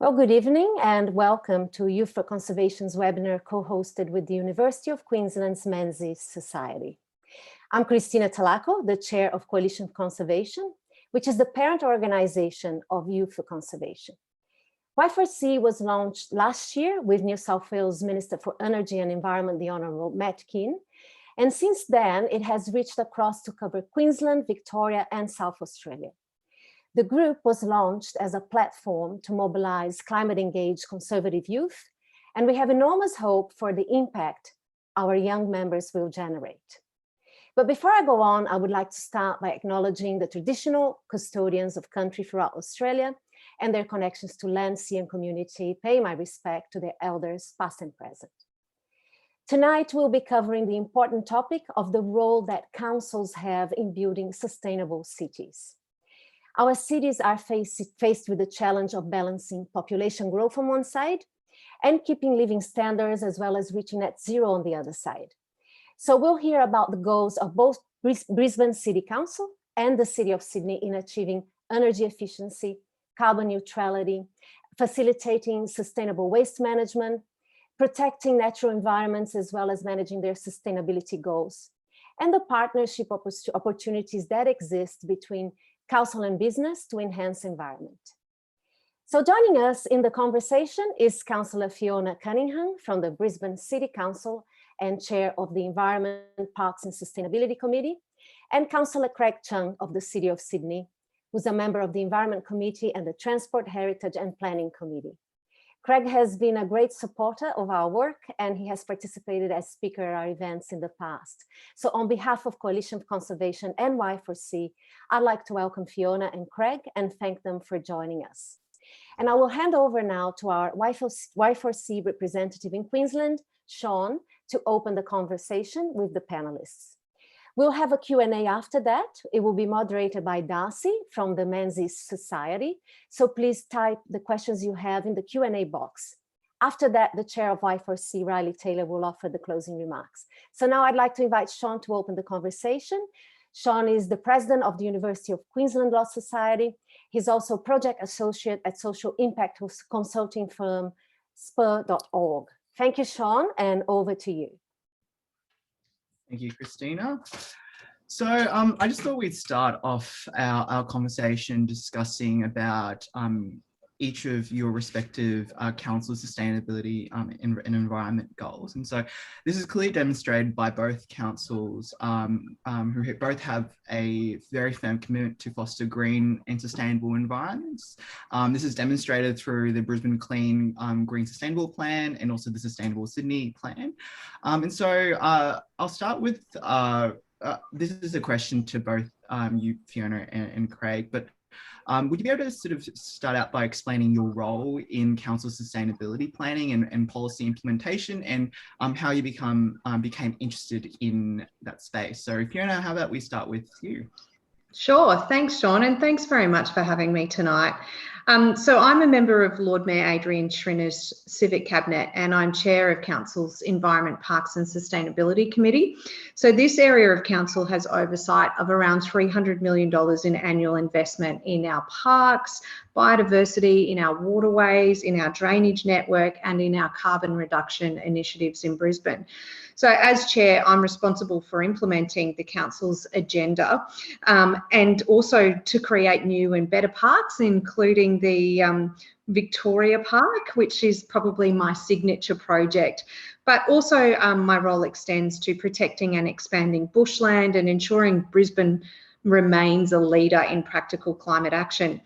Well, good evening and welcome to Youth for Conservation's webinar co-hosted with the University of Queensland's Menzies Society. I'm Cristina Talaco, the chair of Coalition for Conservation, which is the parent organization of Youth for Conservation. Y4C was launched last year with New South Wales Minister for Energy and Environment, the Honourable Matt Keane. And since then, it has reached across to cover Queensland, Victoria, and South Australia. The group was launched as a platform to mobilize climate-engaged conservative youth, and we have enormous hope for the impact our young members will generate. But before I go on, I would like to start by acknowledging the traditional custodians of country throughout Australia and their connections to land, sea, and community. Pay my respect to their elders, past and present. Tonight, we'll be covering the important topic of the role that councils have in building sustainable cities. Our cities are faced with the challenge of balancing population growth on one side and keeping living standards as well as reaching net zero on the other side. So we'll hear about the goals of both Brisbane City Council and the City of Sydney in achieving energy efficiency, carbon neutrality, facilitating sustainable waste management, protecting natural environments as well as managing their sustainability goals, and the partnership opportunities that exist between council and business to enhance environment. So joining us in the conversation is Councillor Fiona Cunningham from the Brisbane City Council and Chair of the Environment, Parks and Sustainability Committee, and Councillor Craig Chung of the City of Sydney, who's a member of the Environment Committee and the Transport, Heritage and Planning Committee. Craig has been a great supporter of our work and he has participated as speaker at our events in the past. So on behalf of Coalition for Conservation and Y4C, I'd like to welcome Fiona and Craig and thank them for joining us. And I will hand over now to our Y4C representative in Queensland, Sean, to open the conversation with the panelists. We'll have a Q&A after that. It will be moderated by Darcy from the Menzies Society. So please type the questions you have in the Q&A box. After that, the chair of Y4C, Riley Taylor, will offer the closing remarks. So now I'd like to invite Sean to open the conversation. Sean is the president of the University of Queensland Law Society. He's also project associate at social impact consulting firm spur.org. Thank you, Sean, and over to you. Thank you, Christina. So I just thought we'd start off our conversation discussing about each of your respective council sustainability and environment goals. And so this is clearly demonstrated by both councils who both have a very firm commitment to foster green and sustainable environments. This is demonstrated through the Brisbane Clean Green Sustainable Plan and also the Sustainable Sydney Plan. And so I'll start with, this is a question to both you, Fiona and Craig, but would you be able to sort of start out by explaining your role in council sustainability planning and policy implementation and how you became interested in that space? So Fiona, how about we start with you? Sure, thanks Sean, and thanks very much for having me tonight. So I'm a member of Lord Mayor Adrian Schrinner's Civic Cabinet and I'm chair of Council's Environment, Parks and Sustainability Committee. So this area of Council has oversight of around $300 million in annual investment in our parks, biodiversity, in our waterways, in our drainage network and in our carbon reduction initiatives in Brisbane. So as chair, I'm responsible for implementing the council's agenda and also to create new and better parks, including the Victoria Park, which is probably my signature project. But also my role extends to protecting and expanding bushland and ensuring Brisbane remains a leader in practical climate action.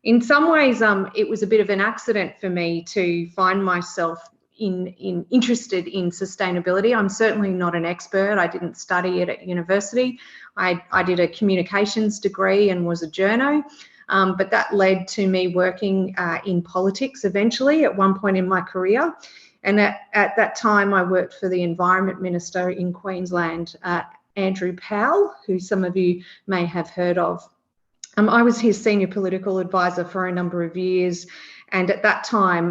In some ways, it was a bit of an accident for me to find myself interested in sustainability. I'm certainly not an expert. I didn't study it at university. I did a communications degree and was a journo, but that led to me working in politics eventually at one point in my career. And at that time, I worked for the Environment Minister in Queensland, Andrew Powell, who some of you may have heard of. I was his senior political advisor for a number of years, And at that time,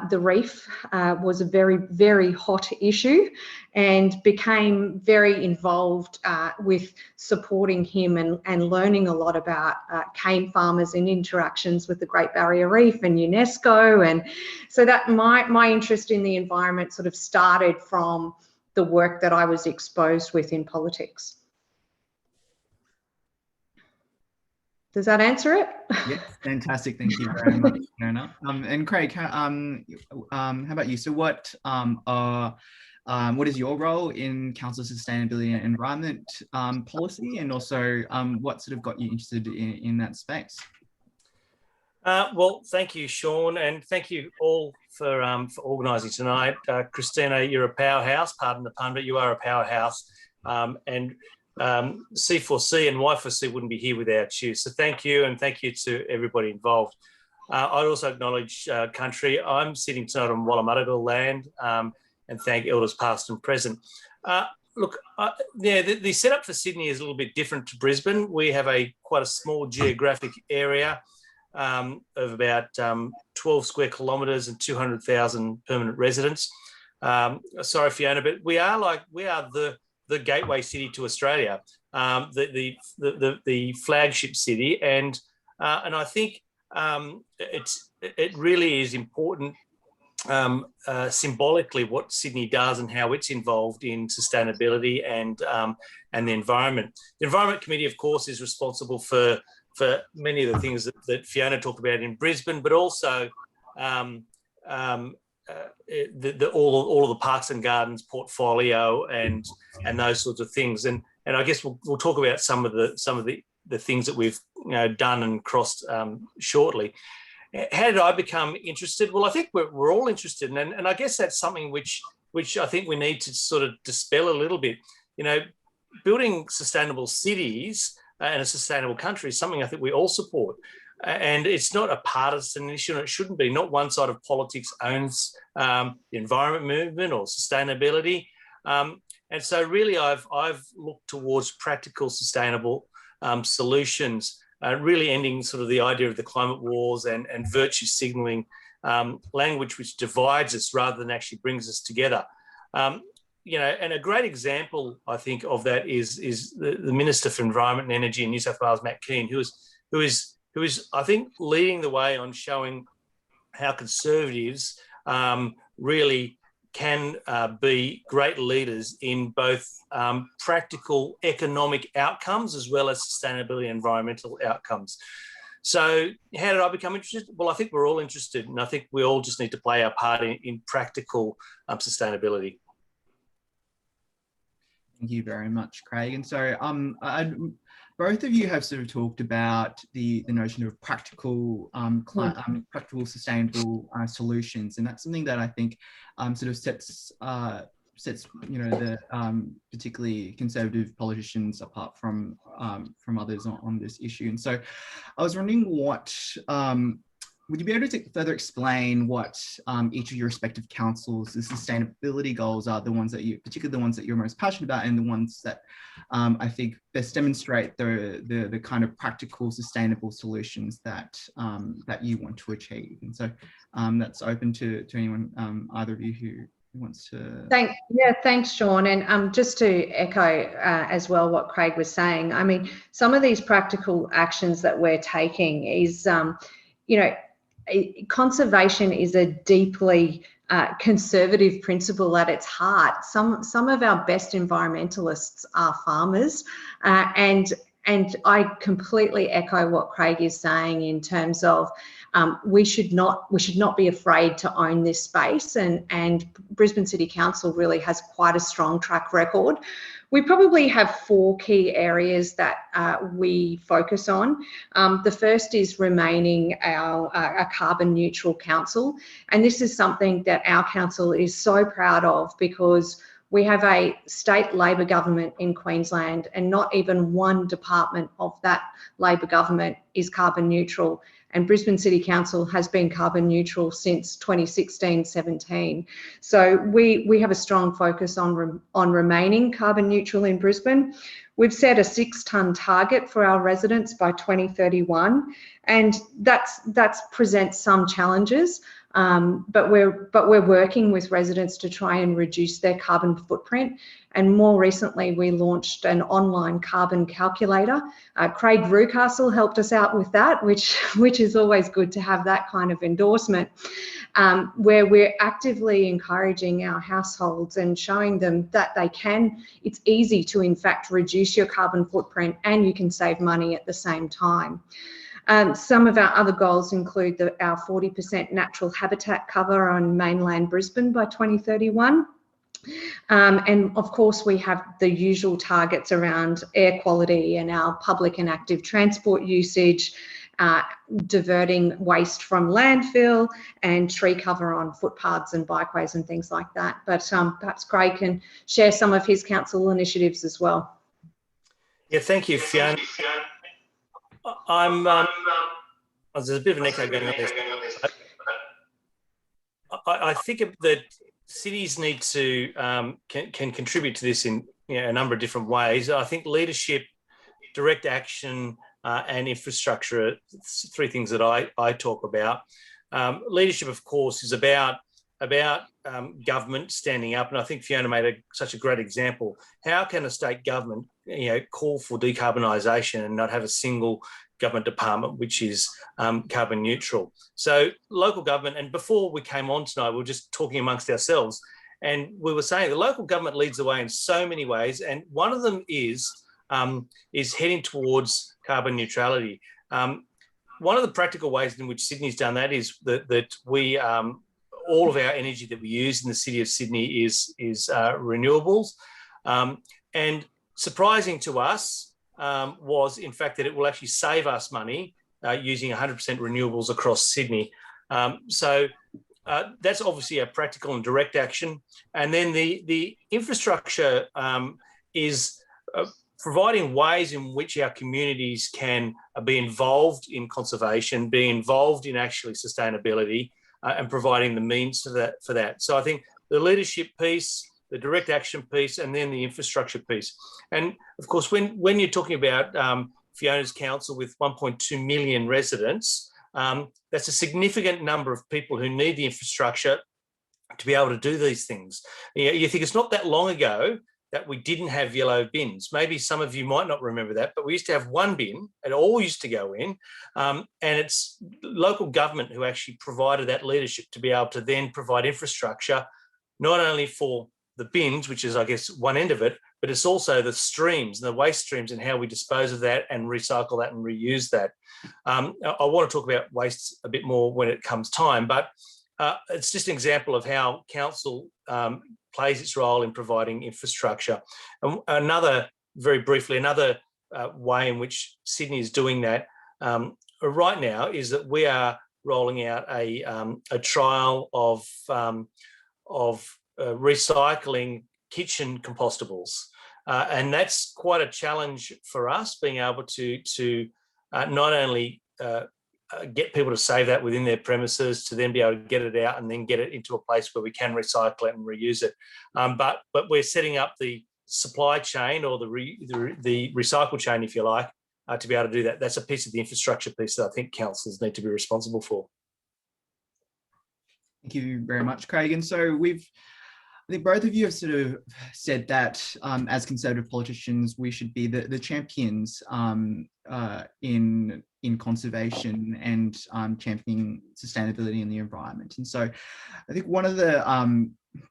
the reef was a very, very hot issue, and became very involved with supporting him and learning a lot about cane farmers and interactions with the Great Barrier Reef and UNESCO. And so that my interest in the environment sort of started from the work that I was exposed with in politics. Does that answer it? Yes, fantastic. Thank you very much, Fiona. And Craig, how about you? So what is your role in Council Sustainability and Environment Policy, and also what sort of got you interested in that space? Well, thank you, Sean, and thank you all for organising tonight. Christina, you're a powerhouse, pardon the pun, but you are a powerhouse. And C4C and Y4C wouldn't be here without you. So thank you, and thank you to everybody involved. I'd also acknowledge country. I'm sitting tonight on Wallumattagal land, and thank elders past and present. Look, the setup for Sydney is a little bit different to Brisbane. We have quite a small geographic area of about 12 square kilometres and 200,000 permanent residents. Sorry, Fiona, but we are the gateway city to Australia, the flagship city, and I think it really is important symbolically what Sydney does and how it's involved in sustainability and the environment. The Environment Committee, of course, is responsible for many of the things that Fiona talked about in Brisbane, but also all of the parks and gardens portfolio and those sorts of things. And I guess we'll talk about some of the things that we've done and crossed shortly. How did I become interested? Well, I think we're all interested, and I guess that's something which I think we need to sort of dispel a little bit. Building sustainable cities and a sustainable country is something I think we all support. And it's not a partisan issue, and it shouldn't be. Not one side of politics owns the environment movement or sustainability. And so really I've looked towards practical, sustainable solutions, really ending sort of the idea of the climate wars and virtue signalling language which divides us rather than actually brings us together. And a great example, I think, of that is the Minister for Environment and Energy in New South Wales, Matt Keane, who is, I think, leading the way on showing how Conservatives really can be great leaders in both practical economic outcomes as well as sustainability and environmental outcomes. So how did I become interested? Well, I think we're all interested, and I think we all just need to play our part in practical sustainability. Thank you very much, Craig. And so both of you have sort of talked about the notion of practical, practical sustainable solutions, and that's something that I think sort of sets the particularly conservative politicians apart from others on this issue. And so I was wondering what would you be able to further explain what each of your respective councils' the sustainability goals are, particularly the ones that you're most passionate about, and the ones that I think best demonstrate the kind of practical, sustainable solutions that you want to achieve? And so that's open to anyone, either of you who wants to. Thanks, Sean. And just to echo as well what Craig was saying, I mean, some of these practical actions that we're taking is, conservation is a deeply conservative principle at its heart. Some of our best environmentalists are farmers, and I completely echo what Craig is saying in terms of we should not be afraid to own this space, and Brisbane City Council really has quite a strong track record. We probably have 4 key areas that we focus on. The first is remaining a carbon neutral council, and this is something that our council is so proud of because we have a state Labor government in Queensland, and not even one department of that Labor government is carbon neutral, and Brisbane City Council has been carbon neutral since 2016-17. So we have a strong focus on remaining carbon neutral in Brisbane. We've set a 6-tonne target for our residents by 2031, and that presents some challenges. But we're working with residents to try and reduce their carbon footprint. And more recently, we launched an online carbon calculator. Craig Castle helped us out with that, which is always good to have that kind of endorsement, where we're actively encouraging our households and showing them that it's easy to in fact reduce your carbon footprint and you can save money at the same time. Some of our other goals include our 40% natural habitat cover on mainland Brisbane by 2031. And of course, we have the usual targets around air quality and our public and active transport usage, diverting waste from landfill and tree cover on footpaths and bikeways and things like that. But perhaps Craig can share some of his council initiatives as well. Yeah, thank you, Fiona. There's a bit of an echo going on there. I think that cities need to can contribute to this in a number of different ways. I think leadership, direct action, and infrastructure are 3 things that I talk about. Leadership, of course, is about government standing up, and I think Fiona made such a great example. How can a state government call for decarbonisation and not have a single government department which is carbon neutral? So local government, and before we came on tonight, we were just talking amongst ourselves, and we were saying the local government leads the way in so many ways, and one of them is heading towards carbon neutrality. One of the practical ways in which Sydney's done that is that we all of our energy that we use in the city of Sydney is renewables, and surprising to us was in fact that it will actually save us money using 100% renewables across Sydney. So that's obviously a practical and direct action. And then the infrastructure is providing ways in which our communities can be involved in conservation, be involved in actually sustainability, and providing the means for that. So I think the leadership piece, the direct action piece, and then the infrastructure piece. And of course, when you're talking about Fiona's council with 1.2 million residents, that's a significant number of people who need the infrastructure to be able to do these things. You think it's not that long ago that we didn't have yellow bins. Maybe some of you might not remember that, but we used to have one bin, it all used to go in, and it's local government who actually provided that leadership to be able to then provide infrastructure, not only for the bins, which is, I guess, one end of it, but it's also the streams, the waste streams, and how we dispose of that and recycle that and reuse that. I want to talk about waste a bit more when it comes time, but it's just an example of how council plays its role in providing infrastructure. And very briefly, another way in which Sydney is doing that right now is that we are rolling out a trial of recycling kitchen compostables. And that's quite a challenge for us, being able to not only get people to save that within their premises, to then be able to get it out and then get it into a place where we can recycle it and reuse it. But we're setting up the supply chain, or the recycle chain, if you like, to be able to do that. That's a piece of the infrastructure piece that I think councils need to be responsible for. Thank you very much, Craig. And so I think both of you have sort of said that as Conservative politicians, we should be the champions in conservation and championing sustainability in the environment. And so I think one of the,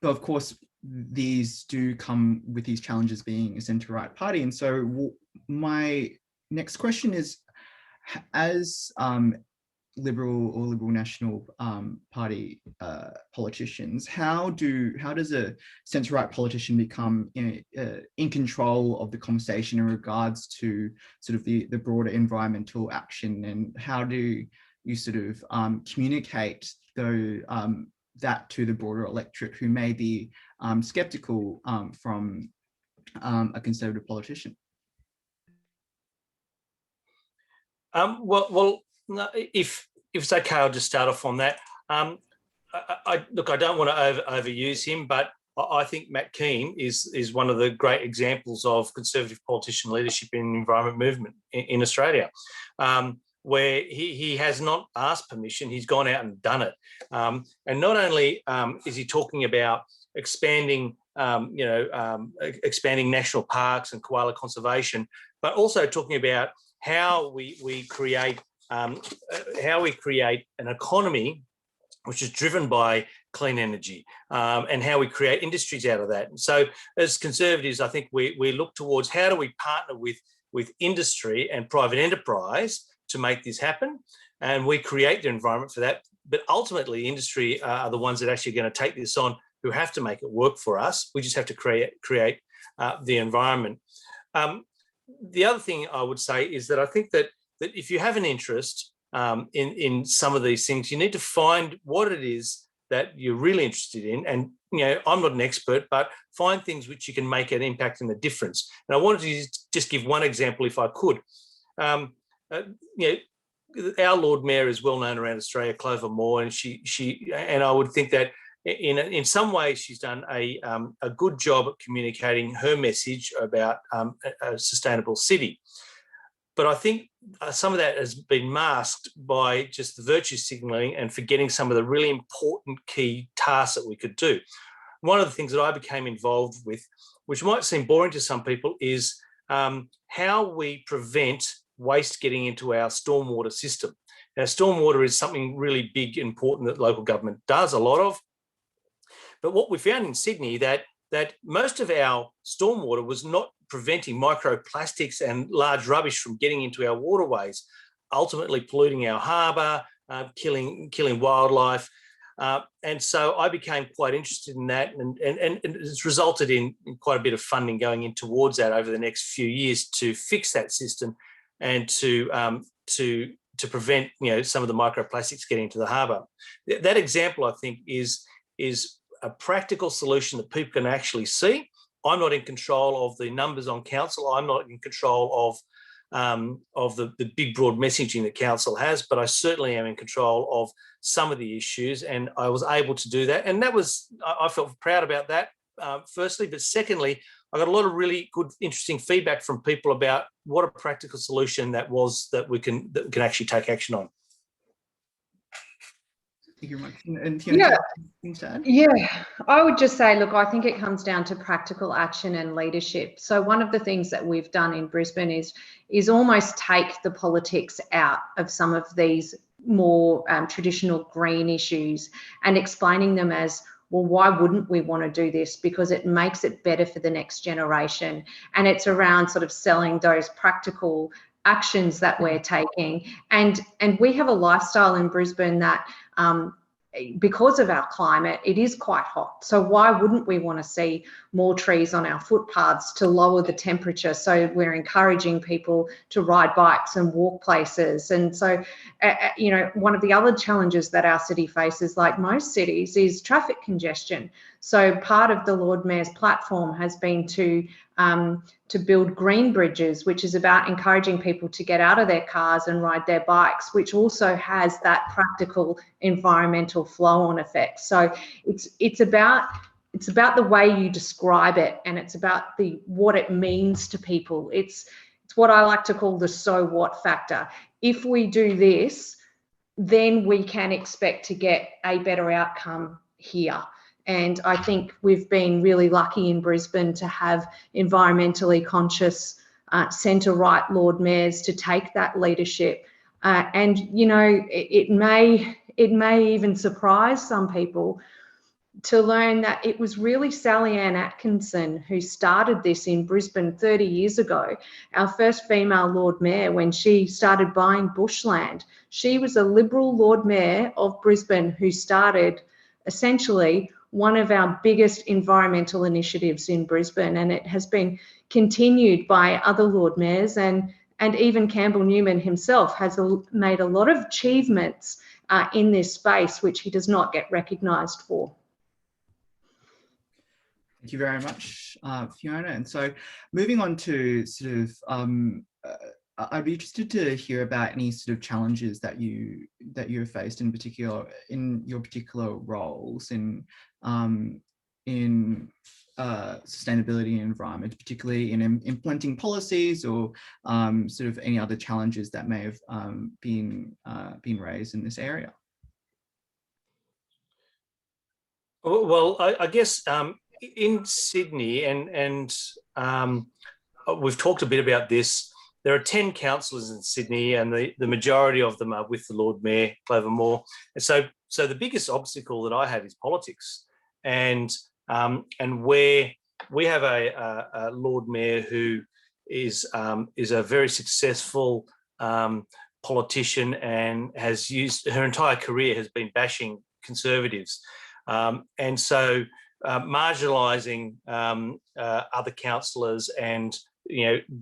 but of course, these do come with these challenges being a centre-right party. And so my next question is, as Liberal or Liberal National Party politicians, how does a centre-right politician become in control of the conversation in regards to sort of the broader environmental action, and how do you sort of communicate that to the broader electorate who may be sceptical from a Conservative politician? Well, no, if it's okay, I'll just start off on that. Look, I don't want to overuse him, but I think Matt Keane is one of the great examples of Conservative politician leadership in the environment movement in Australia, where he has not asked permission, he's gone out and done it. And not only is he talking about expanding, expanding national parks and koala conservation, but also talking about how we create an economy which is driven by clean energy, and how we create industries out of that. And so as Conservatives, I think we look towards how do we partner with industry and private enterprise to make this happen, and we create the environment for that. But ultimately, industry are the ones that are actually going to take this on, who have to make it work for us. We just have to create the environment. The other thing I would say is that I think that if you have an interest in some of these things, you need to find what it is that you're really interested in. And, I'm not an expert, but find things which you can make an impact and a difference. And I wanted to just give one example, if I could. Our Lord Mayor is well known around Australia, Clover Moore, and and I would think that in some ways she's done a good job at communicating her message about a sustainable city. But I think some of that has been masked by just the virtue signalling and forgetting some of the really important key tasks that we could do. One of the things that I became involved with, which might seem boring to some people, is how we prevent waste getting into our stormwater system. Now, stormwater is something really big, important that local government does a lot of. But what we found in Sydney, that most of our stormwater was not preventing microplastics and large rubbish from getting into our waterways, ultimately polluting our harbour, killing wildlife. And so I became quite interested in that, and it's resulted in quite a bit of funding going in towards that over the next few years to fix that system and to prevent some of the microplastics getting into the harbour. That example, I think, is a practical solution that people can actually see. I'm not in control of the numbers on council. I'm not in control of the big broad messaging that council has, but I certainly am in control of some of the issues, and I was able to do that. And I felt proud about that, firstly, but secondly, I got a lot of really good, interesting feedback from people about what a practical solution that was that we can actually take action on. Thank you very much. And Fiona, things to add? Yeah, I would just say, look, I think it comes down to practical action and leadership. So one of the things that we've done in Brisbane is almost take the politics out of some of these more traditional green issues and explaining them as, well, why wouldn't we want to do this? Because it makes it better for the next generation. And it's around sort of selling those practical actions that we're taking. And we have a lifestyle in Brisbane that because of our climate, it is quite hot. So why wouldn't we want to see more trees on our footpaths to lower the temperature? So we're encouraging people to ride bikes and walk places. And so, one of the other challenges that our city faces, like most cities, is traffic congestion. So part of the Lord Mayor's platform has been to build green bridges, which is about encouraging people to get out of their cars and ride their bikes, which also has that practical environmental flow-on effect. So it's about the way you describe it, and it's about what it means to people. It's what I like to call the so what factor. If we do this, then we can expect to get a better outcome here. And I think we've been really lucky in Brisbane to have environmentally conscious centre-right Lord Mayors to take that leadership. And it may even surprise some people to learn that it was really Sally Ann Atkinson who started this in Brisbane 30 years ago, our first female Lord Mayor, when she started buying bushland. She was a Liberal Lord Mayor of Brisbane who started essentially one of our biggest environmental initiatives in Brisbane, and it has been continued by other Lord Mayors, and even Campbell Newman himself has made a lot of achievements in this space, which he does not get recognised for. Thank you very much, Fiona. And so moving on to sort of I'd be interested to hear about any sort of challenges that you've faced in your particular roles in sustainability and environment, particularly in implementing policies, or sort of any other challenges that may have been raised in this area. Well, I guess in Sydney, and we've talked a bit about this. There are 10 councillors in Sydney, and the majority of them are with the Lord Mayor, Clover Moore. And so the biggest obstacle that I have is politics, and where we have a Lord Mayor who is a very successful politician, and has used her entire career has been bashing Conservatives, and so marginalising other councillors and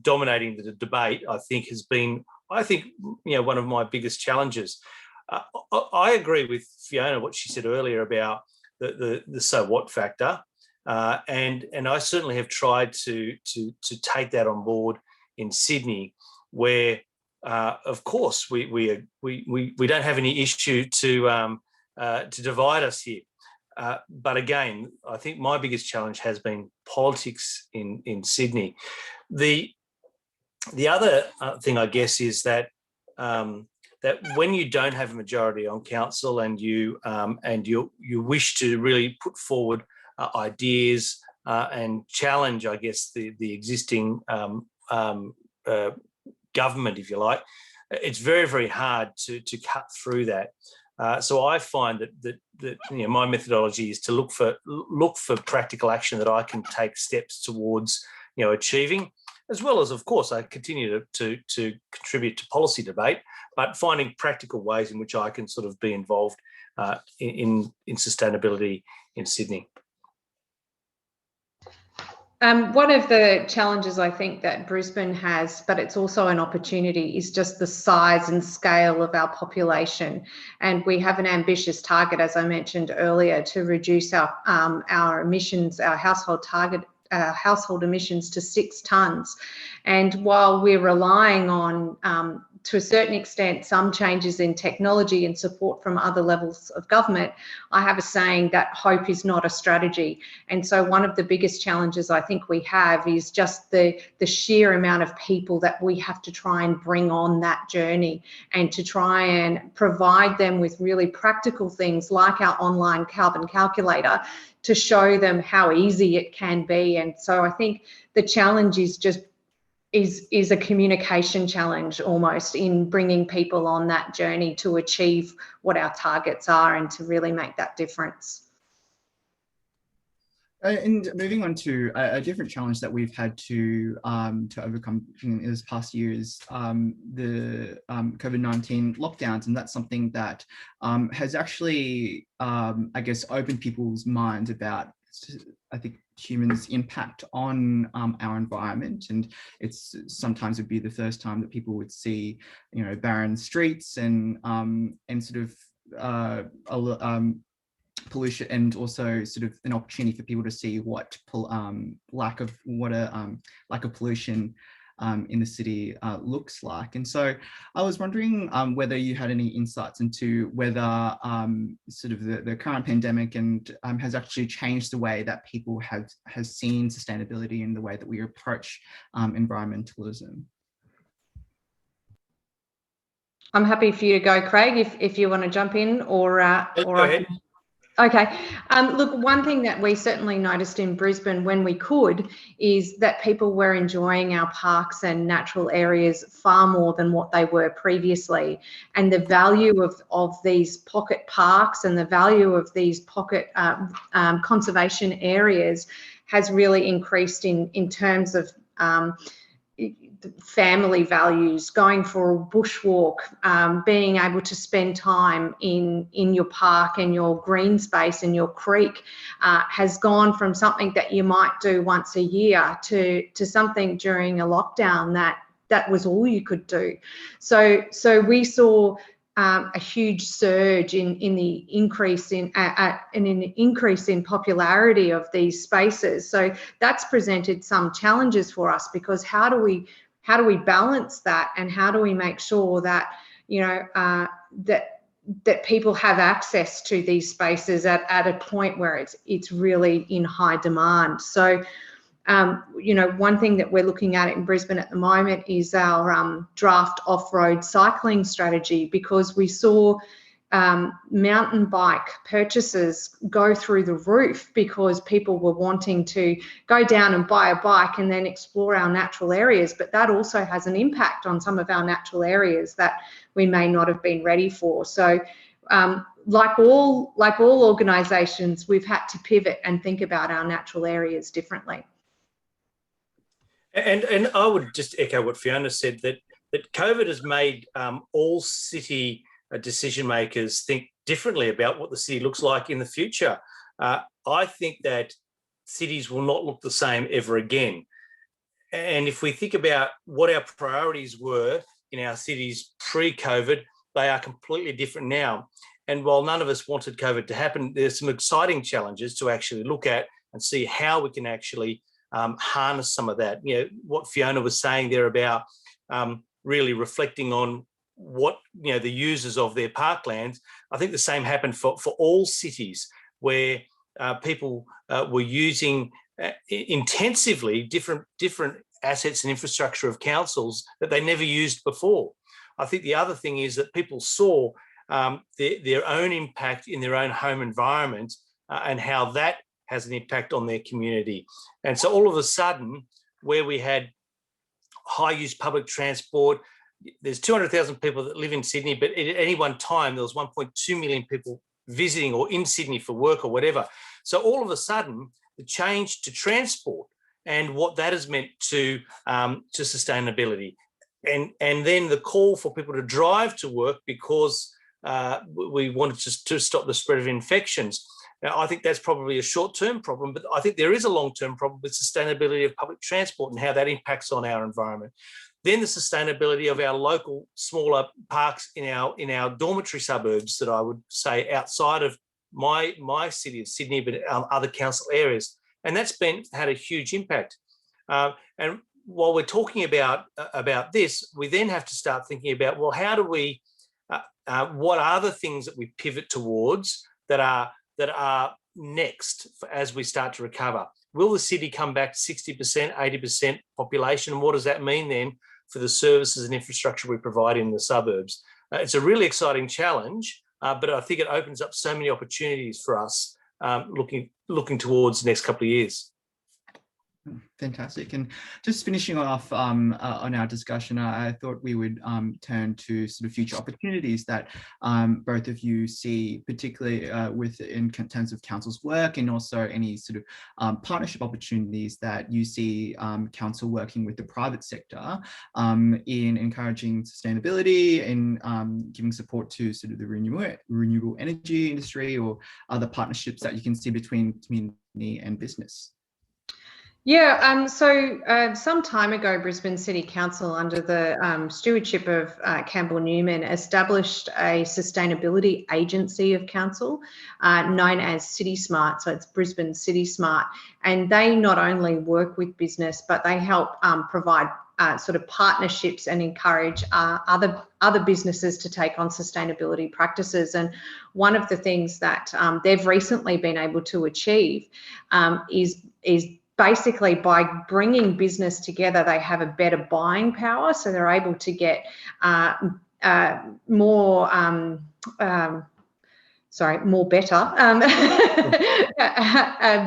dominating the debate, I think has been, one of my biggest challenges. I agree with Fiona, what she said earlier about the so what factor, and I certainly have tried to take that on board in Sydney, where of course we don't have any issue to divide us here. But again, I think my biggest challenge has been politics in Sydney. The other thing, I guess, is that that when you don't have a majority on council, and you wish to really put forward ideas and challenge, I guess, the existing government, if you like, it's very, very hard to cut through that. So I find that my methodology is to look for practical action that I can take steps towards achieving, as well as, of course, I continue to contribute to policy debate, but finding practical ways in which I can sort of be involved in sustainability in Sydney. One of the challenges I think that Brisbane has, but it's also an opportunity, is just the size and scale of our population. And we have an ambitious target, as I mentioned earlier, to reduce our emissions, our household emissions to 6 tonnes. And while we're relying on, to a certain extent, some changes in technology and support from other levels of government, I have a saying that hope is not a strategy. And so one of the biggest challenges I think we have is just the sheer amount of people that we have to try and bring on that journey, and to try and provide them with really practical things like our online carbon calculator to show them how easy it can be. And so I think the challenge is just is a communication challenge almost, in bringing people on that journey to achieve what our targets are and to really make that difference. And moving on to a different challenge that we've had to overcome in this past year is the COVID-19 lockdowns, and that's something that has actually, I guess, opened people's minds about, I think, humans' impact on our environment. And it's sometimes would be the first time that people would see, barren streets and sort of pollution, and also sort of an opportunity for people to see what lack of pollution in the city looks like. And so I was wondering whether you had any insights into whether sort of the current pandemic and has actually changed the way that people have seen sustainability in the way that we approach environmentalism. I'm happy for you to go, Craig, if you want to jump in, or Go ahead. Okay. Look, one thing that we certainly noticed in Brisbane when we could is that people were enjoying our parks and natural areas far more than what they were previously. And the value of these pocket parks and the value of these pocket conservation areas has really increased in terms of family values, going for a bushwalk, being able to spend time in your park and your green space and your creek has gone from something that you might do once a year to something during a lockdown that was all you could do. So we saw a huge surge in the increase in popularity of these spaces. So that's presented some challenges for us, because how do how do we balance that, and how do we make sure that, you know, that people have access to these spaces at a point where it's really in high demand. So, you know, one thing that we're looking at in Brisbane at the moment is our draft off-road cycling strategy, because we saw mountain bike purchases go through the roof because people were wanting to go down and buy a bike and then explore our natural areas. But that also has an impact on some of our natural areas that we may not have been ready for. So like all organisations, we've had to pivot and think about our natural areas differently. And I would just echo what Fiona said, that COVID has made all city decision makers think differently about what the city looks like in the future. I think that cities will not look the same ever again. And if we think about what our priorities were in our cities pre-COVID, they are completely different now. And while none of us wanted COVID to happen, there's some exciting challenges to actually look at and see how we can actually harness some of that. You know, what Fiona was saying there about really reflecting on what, you know, the users of their parklands. I think the same happened for all cities, where people were using intensively different assets and infrastructure of councils that they never used before. I think the other thing is that people saw their own impact in their own home environment and how that has an impact on their community. And so all of a sudden, where we had high-use public transport, there's 200,000 people that live in Sydney, but at any one time, there was 1.2 million people visiting or in Sydney for work or whatever. So all of a sudden, the change to transport and what that has meant to sustainability. And then the call for people to drive to work because we wanted to stop the spread of infections. Now, I think that's probably a short-term problem, but I think there is a long-term problem with sustainability of public transport and how that impacts on our environment. Then the sustainability of our local smaller parks in our dormitory suburbs, that I would say outside of my city of Sydney, but other council areas. And that's had a huge impact. And while we're talking about this, we then have to start thinking about, well, how do we, what are the things that we pivot towards that are next as we start to recover? Will the city come back 60%, 80% population? And what does that mean then for the services and infrastructure we provide in the suburbs? It's a really exciting challenge, but I think it opens up so many opportunities for us looking towards the next couple of years. Fantastic. And just finishing off on our discussion, I thought we would turn to sort of future opportunities that both of you see, particularly in terms of council's work, and also any sort of partnership opportunities that you see council working with the private sector in encouraging sustainability and giving support to sort of the renewable energy industry, or other partnerships that you can see between community and business. Yeah, so some time ago, Brisbane City Council, under the stewardship of Campbell Newman, established a sustainability agency of council known as City Smart. So it's Brisbane City Smart, and they not only work with business, but they help provide sort of partnerships and encourage other businesses to take on sustainability practices. And one of the things that they've recently been able to achieve is basically, by bringing business together, they have a better buying power, so they're able to get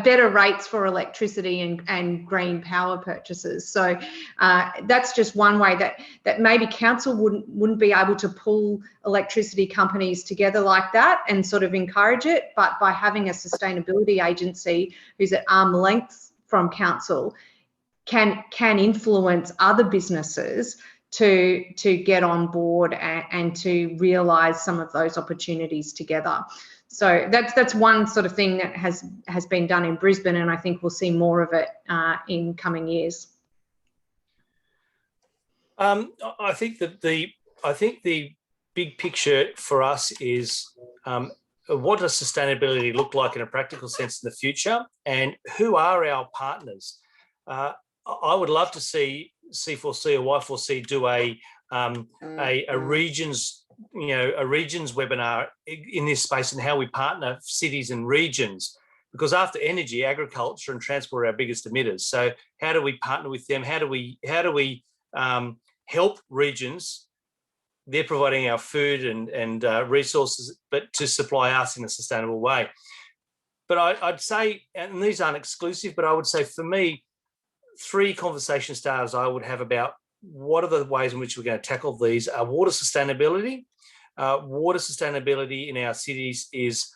better rates for electricity and green power purchases. So that's just one way that maybe council wouldn't be able to pull electricity companies together like that and sort of encourage it, but by having a sustainability agency who's at arm's length from council can influence other businesses to get on board and to realise some of those opportunities together. So that's one sort of thing that has been done in Brisbane, and I think we'll see more of it in coming years. I think that the big picture for us is what does sustainability look like in a practical sense in the future, and who are our partners? I would love to see C4C or Y4C do a regions, a regions webinar in this space and how we partner cities and regions. Because after energy, agriculture and transport are our biggest emitters. So how do we partner with them? How do we help regions? They're providing our food and resources, but to supply us in a sustainable way. But I'd say, and these aren't exclusive, but I would say for me, 3 conversation starters I would have about what are the ways in which we're going to tackle these. Water sustainability. Water sustainability in our cities is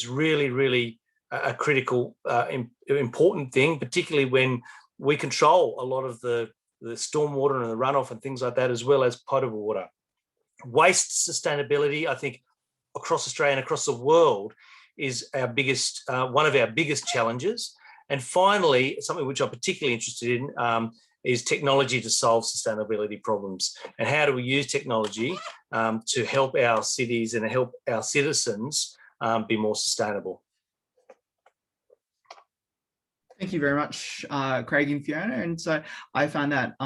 really, really a critical, important thing, particularly when we control a lot of the stormwater and the runoff and things like that, as well as potable water. Waste sustainability, I think, across Australia and across the world is our biggest, one of our biggest challenges. And finally, something which I'm particularly interested in is technology to solve sustainability problems. And how do we use technology to help our cities and help our citizens be more sustainable? Thank you very much, Craig and Fiona. And so I found that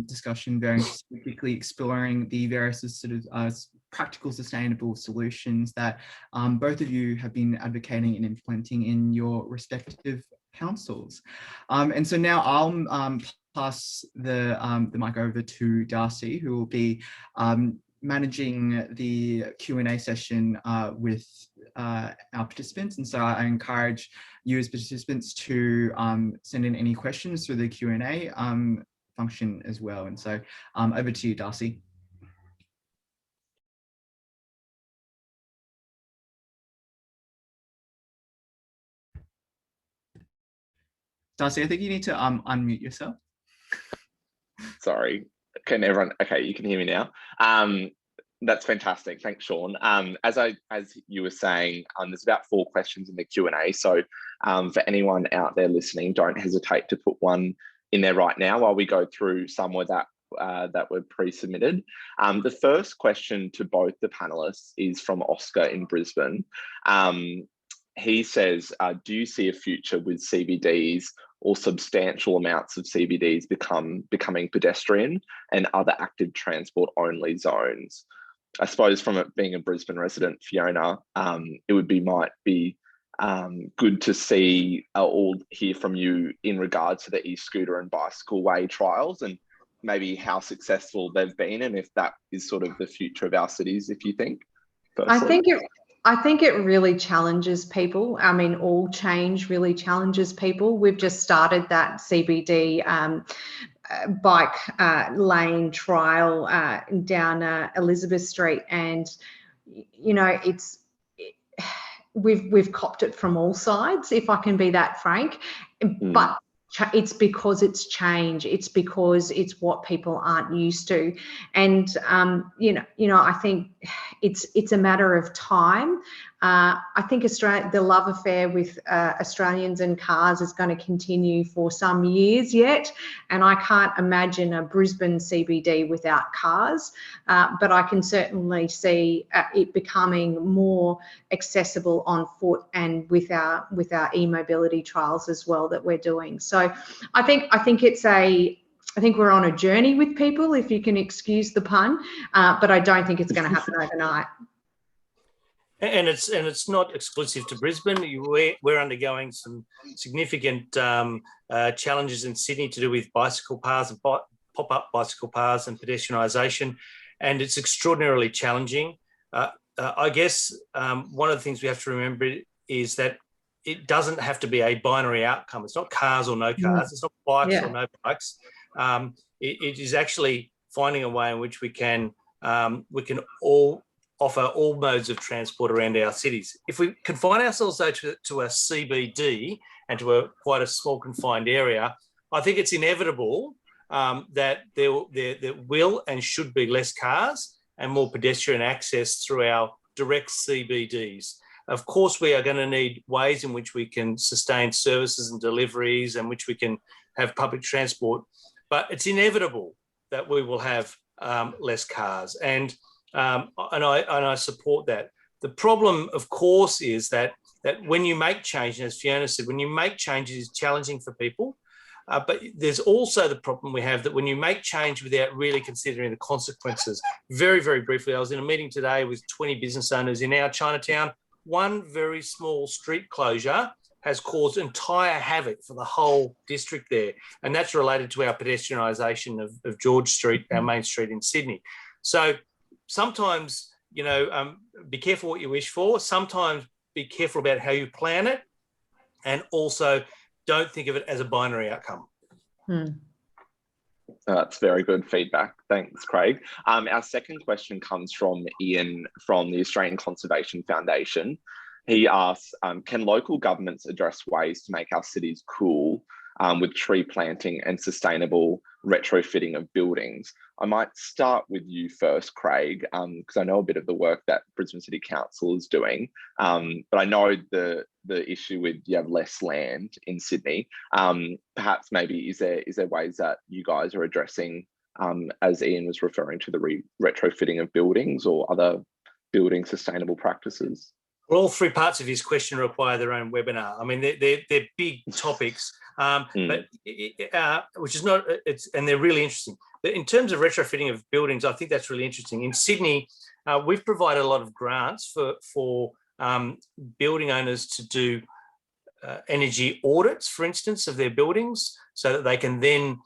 discussion very interesting, particularly exploring the various sort of practical sustainable solutions that both of you have been advocating and implementing in your respective councils. And so now I'll pass the mic over to Darcy, who will be managing the Q&A session with our participants. And so I encourage you as participants to send in any questions through the Q&A function as well. And so over to you, Darcy. Darcy, I think you need to unmute yourself. Sorry, can everyone, okay, you can hear me now. That's fantastic, thanks Sean. As you were saying, there's about 4 questions in the Q&A, so for anyone out there listening, don't hesitate to put one in there right now while we go through some that were pre-submitted. The first question to both the panelists is from Oscar in Brisbane. He says, do you see a future with CBDs or substantial amounts of CBDs becoming pedestrian and other active transport only zones? I suppose from it being a Brisbane resident, Fiona, it might be good to see or hear from you in regards to the e-scooter and bicycle way trials and maybe how successful they've been and if that is sort of the future of our cities, if you think. Firstly. I think it really challenges people. I mean, all change really challenges people. We've just started that CBD bike lane trial down Elizabeth Street, and you know, we've copped it from all sides, if I can be that frank. But it's because it's change. It's because it's what people aren't used to, and you know, I think it's a matter of time. I think the love affair with Australians and cars is going to continue for some years yet, and I can't imagine a Brisbane CBD without cars, but I can certainly see it becoming more accessible on foot and with our e-mobility trials as well that we're doing. So I think we're on a journey with people, if you can excuse the pun, but I don't think it's going to happen overnight. And it's not exclusive to Brisbane. We're undergoing some significant challenges in Sydney to do with bicycle paths and pop-up bicycle paths and pedestrianisation, and it's extraordinarily challenging. I guess one of the things we have to remember is that it doesn't have to be a binary outcome. It's not cars or no cars. It's not bikes or no bikes. It is actually finding a way in which we can all offer all modes of transport around our cities. If we confine ourselves though to a CBD and to quite a small confined area, I think it's inevitable that there will and should be less cars and more pedestrian access through our direct CBDs. Of course, we are going to need ways in which we can sustain services and deliveries and which we can have public transport, but it's inevitable that we will have less cars. And I support that. The problem, of course, is that when you make change, as Fiona said, when you make changes, it's challenging for people. But there's also the problem we have that when you make change without really considering the consequences. Very, very briefly, I was in a meeting today with 20 business owners in our Chinatown. One very small street closure has caused entire havoc for the whole district there. And that's related to our pedestrianisation of George Street, our main street in Sydney. So sometimes, you know, be careful what you wish for. Sometimes be careful about how you plan it. And also don't think of it as a binary outcome. That's very good feedback. Thanks, Craig. Our second question comes from Ian from the Australian Conservation Foundation. He asks, can local governments address ways to make our cities cool with tree planting and sustainable retrofitting of buildings? I might start with you first, Craig, because I know a bit of the work that Brisbane City Council is doing, but I know the issue with you have less land in Sydney. Perhaps maybe is there ways that you guys are addressing, as Ian was referring to, the retrofitting of buildings or other building sustainable practices? Well, all three parts of his question require their own webinar. I mean, they're big topics, but which is not, and they're really interesting. But in terms of retrofitting of buildings, I think that's really interesting. In Sydney, we've provided a lot of grants for building owners to do energy audits, for instance, of their buildings, so that they can then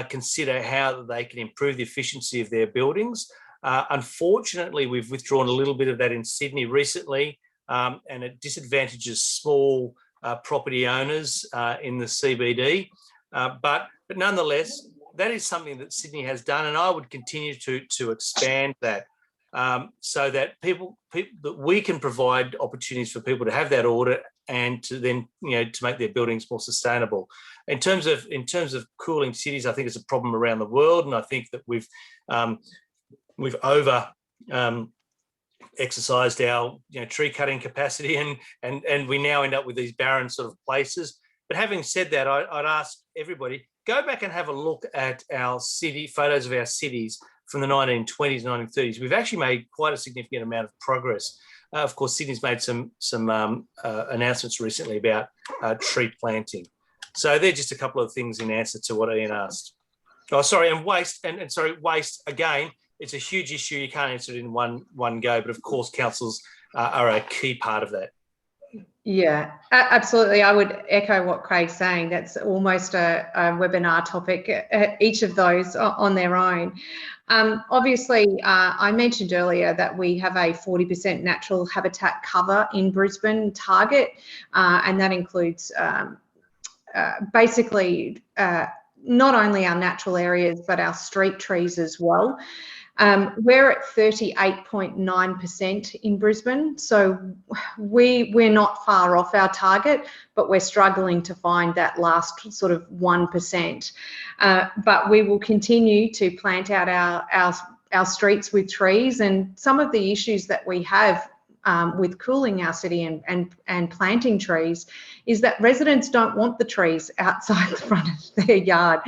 consider how they can improve the efficiency of their buildings. Unfortunately, we've withdrawn a little bit of that in Sydney recently, and it disadvantages small property owners in the CBD. But nonetheless, that is something that Sydney has done, and I would continue to expand that so that that we can provide opportunities for people to have that audit and to then, you know, to make their buildings more sustainable. In terms of cooling cities, I think it's a problem around the world, and I think that we've over exercised our tree cutting capacity, and we now end up with these barren sort of places. But having said that, I'd ask everybody, go back and have a look at our city photos of our cities from the 1920s, 1930s. We've actually made quite a significant amount of progress. Of course, Sydney's made some announcements recently about tree planting. So they're just a couple of things in answer to what Ian asked. Oh, sorry, and waste, and sorry, waste again. It's a huge issue. You can't answer it in one go, but of course, councils are a key part of that. Yeah, absolutely. I would echo what Craig's saying. That's almost a webinar topic, each of those on their own. Obviously, I mentioned earlier that we have a 40% natural habitat cover in Brisbane target, and that includes basically not only our natural areas, but our street trees as well. We're at 38.9% in Brisbane, so we're not far off our target, but we're struggling to find that last sort of 1%. But we will continue to plant out our streets with trees, and some of the issues that we have with cooling our city and planting trees is that residents don't want the trees outside the front of their yard.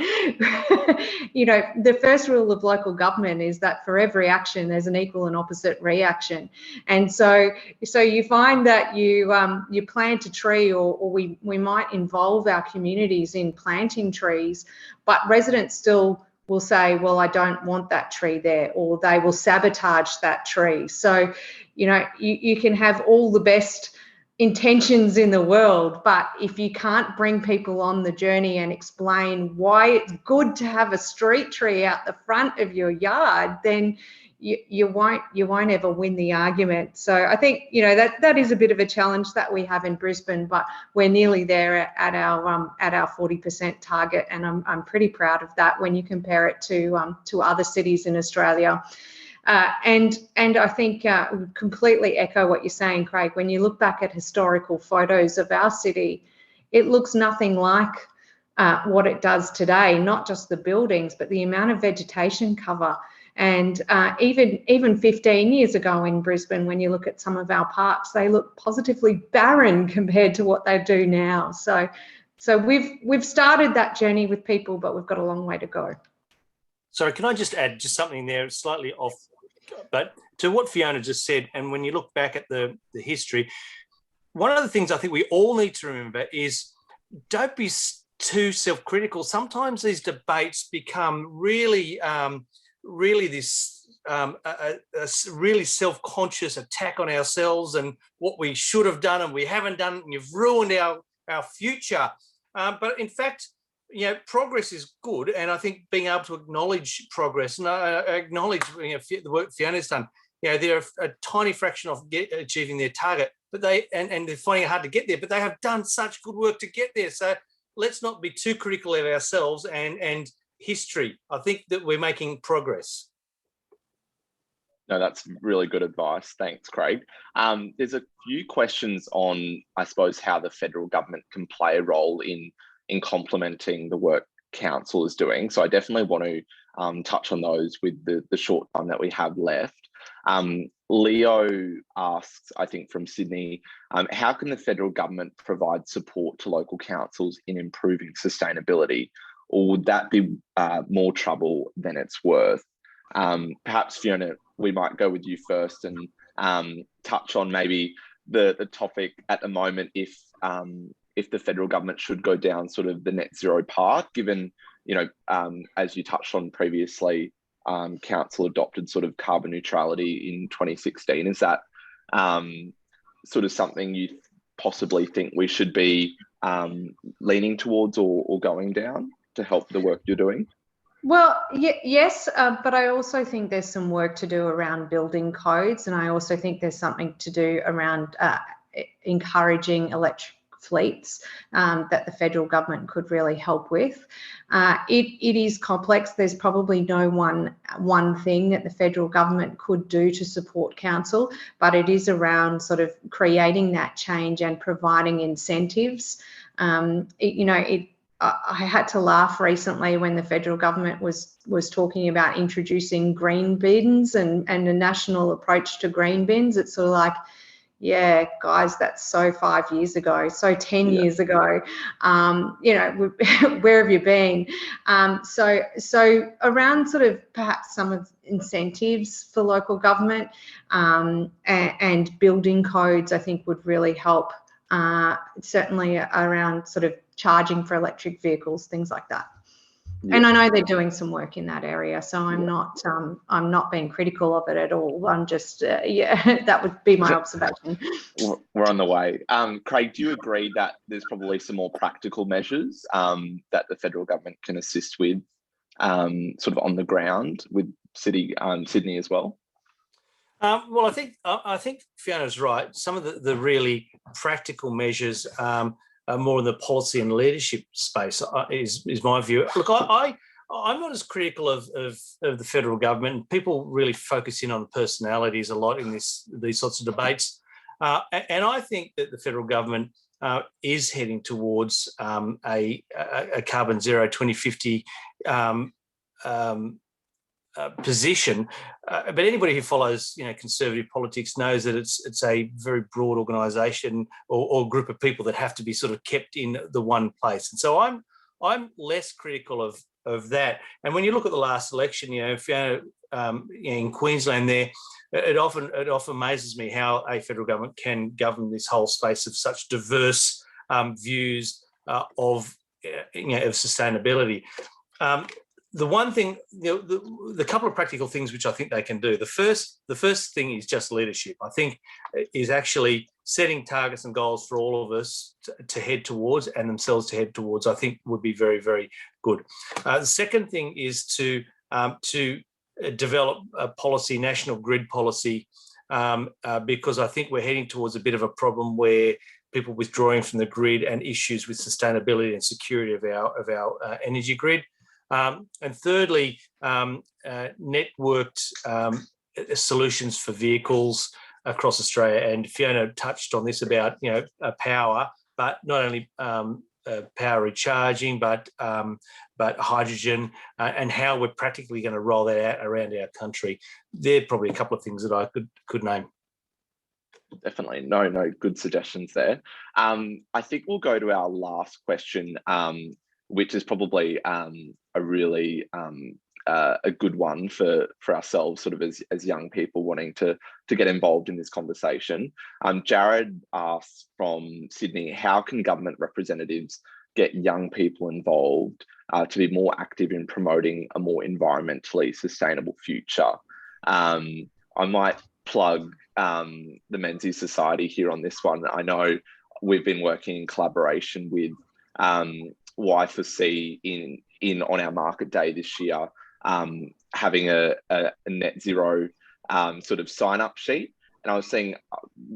You know, the first rule of local government is that for every action, there's an equal and opposite reaction. And so you find that you plant a tree, or we might involve our communities in planting trees, but residents still will say, well, I don't want that tree there, or they will sabotage that tree. So, you know, you can have all the best intentions in the world, but if you can't bring people on the journey and explain why it's good to have a street tree out the front of your yard, then you won't ever win the argument. So I think, you know, that is a bit of a challenge that we have in Brisbane, but we're nearly there at our 40% target, and I'm pretty proud of that when you compare it to other cities in Australia. And I think completely echo what you're saying, Craig. When you look back at historical photos of our city, it looks nothing like what it does today, not just the buildings, but the amount of vegetation cover. And even 15 years ago in Brisbane, when you look at some of our parks, they look positively barren compared to what they do now. So we've started that journey with people, but we've got a long way to go. Sorry, can I just add just something there, slightly off, but to what Fiona just said, and when you look back at the history, one of the things I think we all need to remember is don't be too self-critical. Sometimes these debates become really, really this a really self-conscious attack on ourselves and what we should have done and we haven't done, and you've ruined our future. But in fact, progress is good, and I think being able to acknowledge progress and acknowledge the work Fiona's done. They're a tiny fraction of achieving their target, but and they're finding it hard to get there, but they have done such good work to get there. So let's not be too critical of ourselves and history. I think that we're making progress. No, that's really good advice. Thanks, Craig. There's a few questions on, I suppose, how the federal government can play a role in complementing the work council is doing. So I definitely want to touch on those with the short time that we have left. Leo asks, I think from Sydney, how can the federal government provide support to local councils in improving sustainability, or would that be more trouble than it's worth? Perhaps, Fiona, we might go with you first and touch on maybe the topic at the moment, if the federal government should go down sort of the net zero path, given, as you touched on previously, council adopted sort of carbon neutrality in 2016. Is that sort of something you possibly think we should be leaning towards or going down to help the work you're doing? Well, yes, but I also think there's some work to do around building codes, and I also think there's something to do around encouraging electric fleets that the federal government could really help with. It is complex. There's probably no one thing that the federal government could do to support council, but it is around sort of creating that change and providing incentives. I had to laugh recently when the federal government was talking about introducing green bins and a national approach to green bins. It's sort of like, yeah, guys, that's so 5 years ago, so 10 years ago. Where have you been? So around sort of perhaps some of incentives for local government and building codes, I think would really help. Certainly around sort of charging for electric vehicles, things like that. Yeah. And I know they're doing some work in that area, so I'm not being critical of it at all. I'm just that would be my observation. We're on the way. Craig, do you agree that there's probably some more practical measures that the federal government can assist with, sort of on the ground with Sydney as well? Well, I think Fiona's right. Some of the really practical measures are more in the policy and leadership space, is my view. Look, I'm not as critical of the federal government. People really focus in on personalities a lot in these sorts of debates, and I think that the federal government is heading towards a carbon zero 2050 position, but anybody who follows conservative politics knows that it's a very broad organisation or group of people that have to be sort of kept in the one place. And so I'm less critical of that. And when you look at the last election, Fiona, in Queensland, there it often amazes me how a federal government can govern this whole space of such diverse views of sustainability. The one thing, the couple of practical things which I think they can do. The first thing is just leadership. I think is actually setting targets and goals for all of us to head towards and themselves to head towards. I think would be very, very good. The second thing is to develop a policy, national grid policy, because I think we're heading towards a bit of a problem where people withdrawing from the grid and issues with sustainability and security of our energy grid. And thirdly, networked solutions for vehicles across Australia. And Fiona touched on this about power, but not only power recharging, but hydrogen, and how we're practically going to roll that out around our country. They're probably a couple of things that I could name. Definitely. No, good suggestions there. I think we'll go to our last question, which is probably a really a good one for ourselves, sort of as young people wanting to get involved in this conversation. Jared asks from Sydney, how can government representatives get young people involved to be more active in promoting a more environmentally sustainable future. I might plug the Menzies Society here on this one. I know we've been working in collaboration with Y4C in on our market day this year, having a net zero sort of sign up sheet. And I was saying,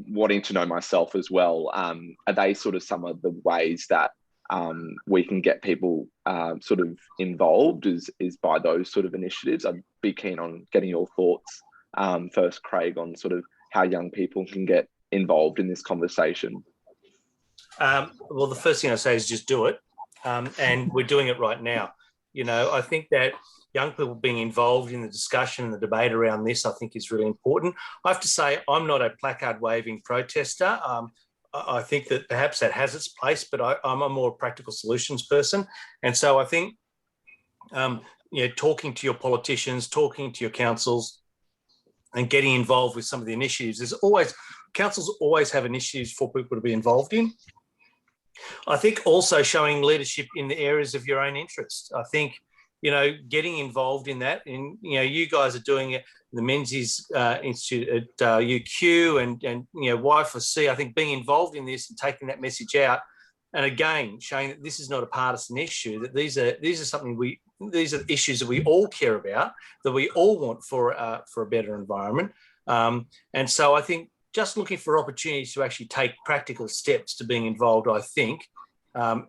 wanting to know myself as well, are they sort of some of the ways that we can get people sort of involved is by those sort of initiatives? I'd be keen on getting your thoughts first, Craig, on sort of how young people can get involved in this conversation. Well, the first thing I say is just do it. And we're doing it right now. You know, I think that young people being involved in the discussion and the debate around this, I think is really important. I have to say, I'm not a placard waving protester. I think that perhaps that has its place, but I'm a more practical solutions person. And so I think, talking to your politicians, talking to your councils and getting involved with some of the initiatives, councils always have initiatives for people to be involved in. I think also showing leadership in the areas of your own interest. I think, getting involved in that, and, you guys are doing it, the Menzies Institute at UQ and Y4C, I think being involved in this and taking that message out, and again, showing that this is not a partisan issue, that these are issues that we all care about, that we all want for a better environment. And so I think just looking for opportunities to actually take practical steps to being involved, I think,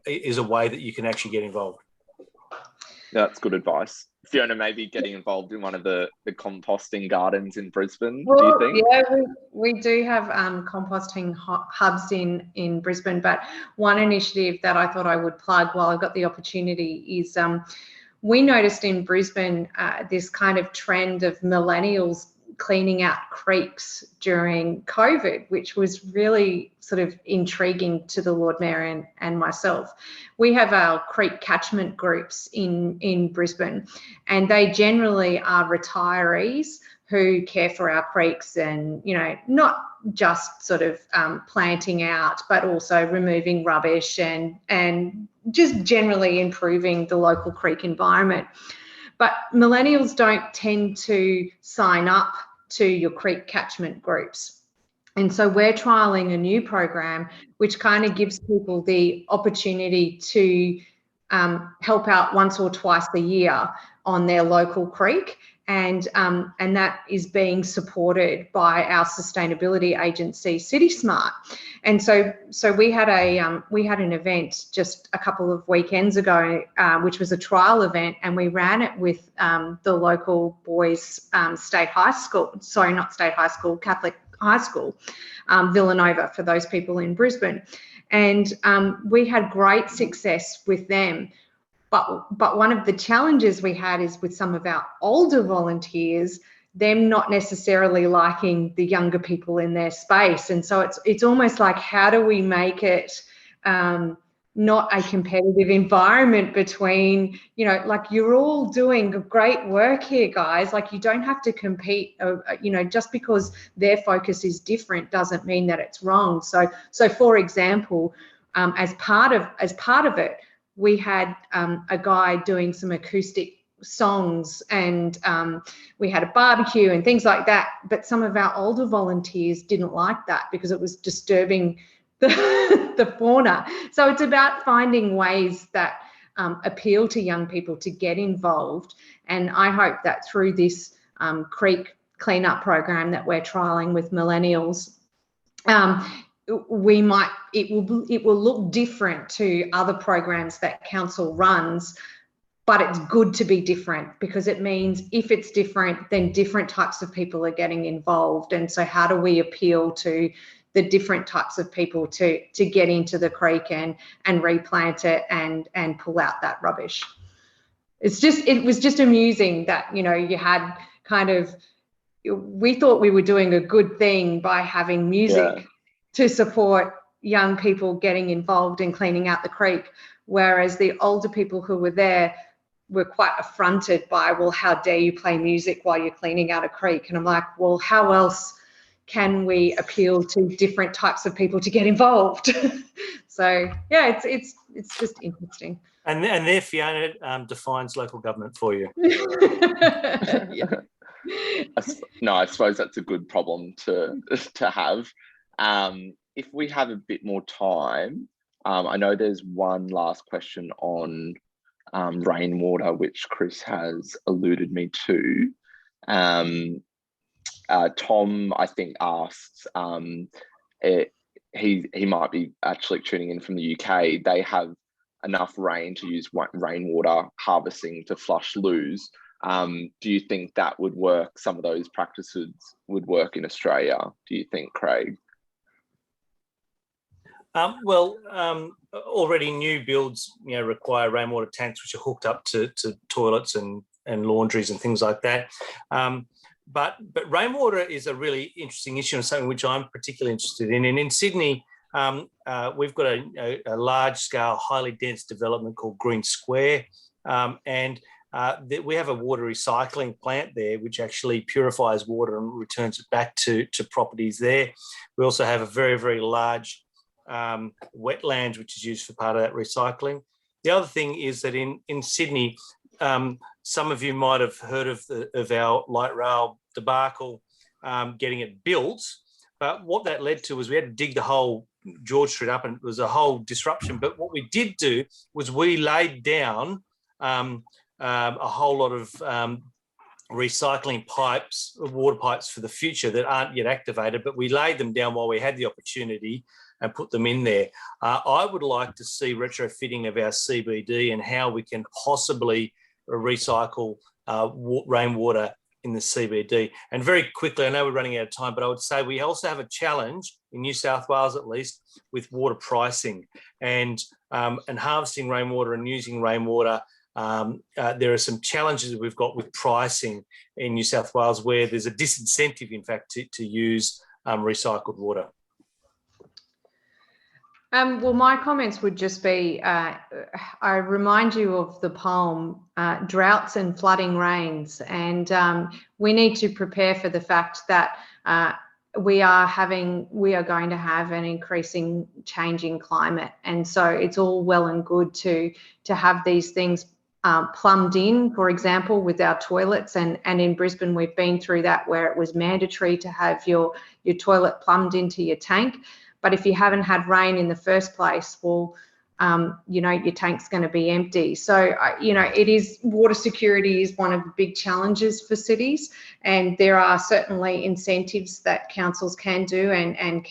is a way that you can actually get involved. That's good advice. Fiona, maybe getting involved in one of the composting gardens in Brisbane, well, do you think? Yeah, we do have composting hubs in Brisbane, but one initiative that I thought I would plug while I've got the opportunity is we noticed in Brisbane this kind of trend of millennials cleaning out creeks during COVID, which was really sort of intriguing to the Lord Mayor and myself. We have our creek catchment groups in Brisbane, and they generally are retirees who care for our creeks and, not just sort of planting out, but also removing rubbish and just generally improving the local creek environment. But millennials don't tend to sign up to your creek catchment groups. And so we're trialling a new program which kind of gives people the opportunity to help out once or twice a year on their local creek. And that is being supported by our sustainability agency, City Smart. And so we had an event just a couple of weekends ago, which was a trial event, and we ran it with the local boys' Catholic high school, Villanova, for those people in Brisbane. And we had great success with them. But one of the challenges we had is with some of our older volunteers, them not necessarily liking the younger people in their space. And so it's almost like, how do we make it not a competitive environment between, like, you're all doing great work here, guys. Like, you don't have to compete, just because their focus is different doesn't mean that it's wrong. So for example, as part of it, we had a guy doing some acoustic songs, and we had a barbecue and things like that. But some of our older volunteers didn't like that because it was disturbing the fauna. So it's about finding ways that appeal to young people to get involved. And I hope that through this creek cleanup program that we're trialling with millennials, it will look different to other programs that council runs, but it's good to be different, because it means if it's different, then different types of people are getting involved. And so how do we appeal to the different types of people to get into the creek and replant it and pull out that rubbish? It was just amusing that, you had kind of, we thought we were doing a good thing by having music to support young people getting involved in cleaning out the creek, whereas the older people who were there were quite affronted by, well, how dare you play music while you're cleaning out a creek? And I'm like, well, how else can we appeal to different types of people to get involved? So yeah, it's just interesting. And there Fiona defines local government for you. Yeah. No, I suppose that's a good problem to have. If we have a bit more time, I know there's one last question on rainwater, which Chris has alluded me to. Tom, I think, asked, he might be actually tuning in from the UK. They have enough rain to use rainwater harvesting to flush loos. Do you think that would work? Some of those practices would work in Australia, do you think, Craig? Already new builds, require rainwater tanks which are hooked up to toilets and laundries and things like that. But rainwater is a really interesting issue and something which I'm particularly interested in. And in Sydney, we've got a large-scale, highly dense development called Green Square, and we have a water recycling plant there which actually purifies water and returns it back to properties there. We also have a very, very large wetland which is used for part of that recycling. The other thing is that in Sydney, some of you might have heard of our light rail debacle getting it built, but what that led to was we had to dig the whole George Street up, and it was a whole disruption. But what we did do was we laid down a whole lot of recycling pipes, water pipes for the future that aren't yet activated, but we laid them down while we had the opportunity and put them in there. I would like to see retrofitting of our CBD and how we can possibly recycle rainwater in the CBD. And very quickly, I know we're running out of time, but I would say we also have a challenge in New South Wales, at least, with water pricing and harvesting rainwater and using rainwater. There are some challenges that we've got with pricing in New South Wales where there's a disincentive, in fact, to use recycled water. Well, my comments would just be, I remind you of the poem, Droughts and Flooding Rains, and we need to prepare for the fact that we are going to have an increasing changing climate. And so it's all well and good to have these things plumbed in, for example, with our toilets. And in Brisbane, we've been through that where it was mandatory to have your toilet plumbed into your tank. But if you haven't had rain in the first place, well, your tank's going to be empty. So, water security is one of the big challenges for cities, and there are certainly incentives that councils can do, and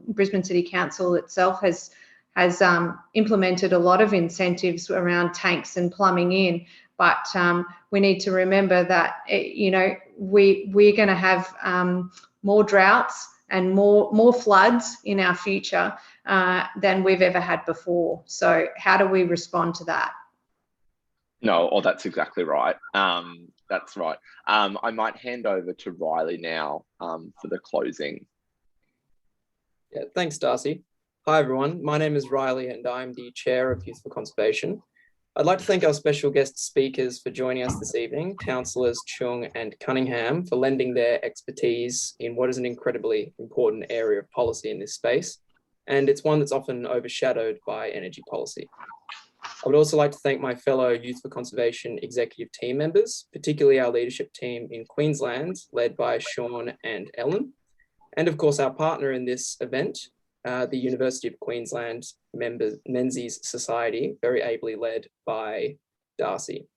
Brisbane City Council itself has implemented a lot of incentives around tanks and plumbing in. But we need to remember that we're going to have more droughts and more floods in our future than we've ever had before. So how do we respond to that? No, that's exactly right. That's right. I might hand over to Riley now for the closing. Yeah, thanks, Darcy. Hi, everyone. My name is Riley and I'm the Chair of Youth for Conservation. I'd like to thank our special guest speakers for joining us this evening, Councillors Chung and Cunningham, for lending their expertise in what is an incredibly important area of policy in this space, and it's one that's often overshadowed by energy policy. I would also like to thank my fellow Youth for Conservation executive team members, particularly our leadership team in Queensland, led by Sean and Ellen, and of course our partner in this event, the University of Queensland Menzies Society, very ably led by Darcy.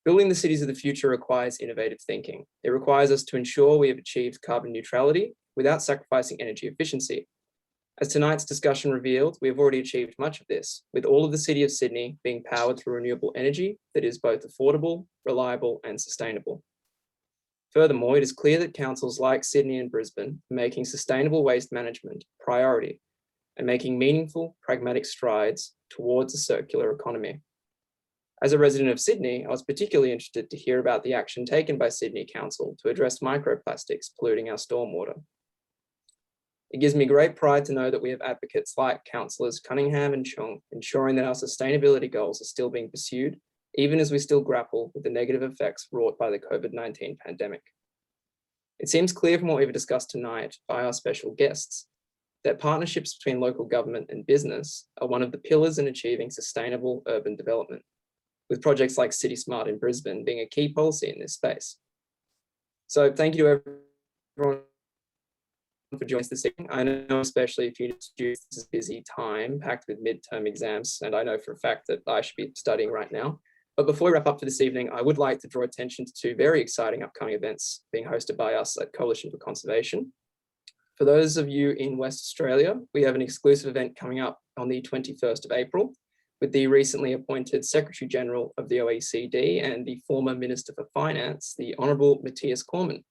Building the cities of the future requires innovative thinking. It requires us to ensure we have achieved carbon neutrality without sacrificing energy efficiency. As tonight's discussion revealed, we have already achieved much of this, with all of the City of Sydney being powered through renewable energy that is both affordable, reliable, and sustainable. Furthermore, it is clear that councils like Sydney and Brisbane are making sustainable waste management a priority and making meaningful, pragmatic strides towards a circular economy. As a resident of Sydney, I was particularly interested to hear about the action taken by Sydney Council to address microplastics polluting our stormwater. It gives me great pride to know that we have advocates like Councillors Cunningham and Chung, ensuring that our sustainability goals are still being pursued, even as we still grapple with the negative effects wrought by the COVID-19 pandemic. It seems clear from what we've discussed tonight by our special guests that partnerships between local government and business are one of the pillars in achieving sustainable urban development, with projects like City Smart in Brisbane being a key policy in this space. So thank you to everyone for joining us this evening. I know especially if you choose this busy time packed with midterm exams, and I know for a fact that I should be studying right now. But before we wrap up for this evening, I would like to draw attention to two very exciting upcoming events being hosted by us at Coalition for Conservation. For those of you in West Australia, we have an exclusive event coming up on the 21st of April with the recently appointed Secretary General of the OECD and the former Minister for Finance, the Honourable Matthias Cormann.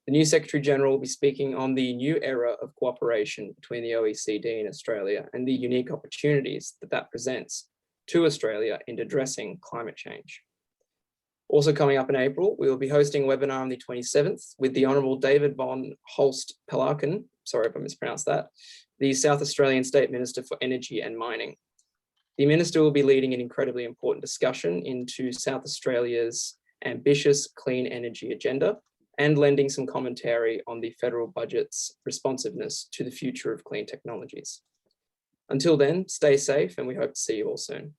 The new Secretary General will be speaking on the new era of cooperation between the OECD and Australia and the unique opportunities that that presents to Australia in addressing climate change. Also coming up in April, we will be hosting a webinar on the 27th with the Honourable David von Holst-Pelarken, sorry if I mispronounced that, the South Australian State Minister for Energy and Mining. The Minister will be leading an incredibly important discussion into South Australia's ambitious clean energy agenda and lending some commentary on the federal budget's responsiveness to the future of clean technologies. Until then, stay safe and we hope to see you all soon.